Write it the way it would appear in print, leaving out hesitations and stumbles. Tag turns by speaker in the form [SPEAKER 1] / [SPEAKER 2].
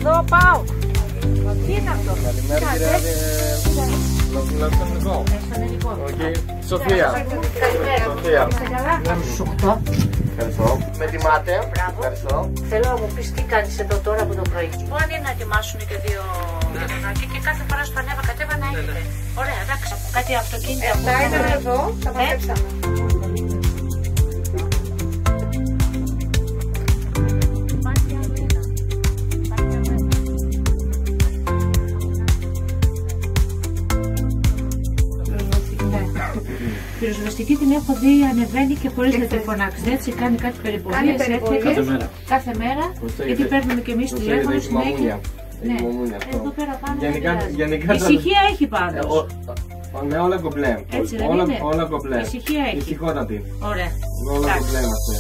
[SPEAKER 1] εδώ πάω. Τι είναι αυτό?
[SPEAKER 2] Καλημέρα κύριε Λαψανικό. Σοφία. Σοφία.
[SPEAKER 1] Στους 8.
[SPEAKER 2] Ευχαριστώ. Με τιμάτε. Ευχαριστώ.
[SPEAKER 1] Θέλω να μου πεις τι κάνεις εδώ τώρα από το πρωί. Μπορεί να ετοιμάσουν και 2 γεμονάκια και κάθε φορά στο ανέβα κατέβα να έχετε. Ωραία, εντάξει. Κάτι αυτοκίνητα.
[SPEAKER 3] Αυτά ήταν εδώ, τα μαζέψαμε.
[SPEAKER 1] Η πυροσβεστική την έχω δει ανεβαίνει και χωρίς να τη φωνάξετε. Έτσι κάνει κάτι περιπολίες. Κάθε μέρα. Γιατί παίρνουμε και εμείς τηλέφωνο συνέχεια. Ναι, εδώ πέρα πάνω. Ησυχία έχει πάντως.
[SPEAKER 2] Ναι, όλα κομπλέ.
[SPEAKER 1] Έτσι δεν είναι?
[SPEAKER 2] Όλα κομπλέ.
[SPEAKER 1] Ησυχία έχει.
[SPEAKER 2] Ησυχότατη.
[SPEAKER 1] Ωραία.
[SPEAKER 2] Όλα κομπλέ είμαστε.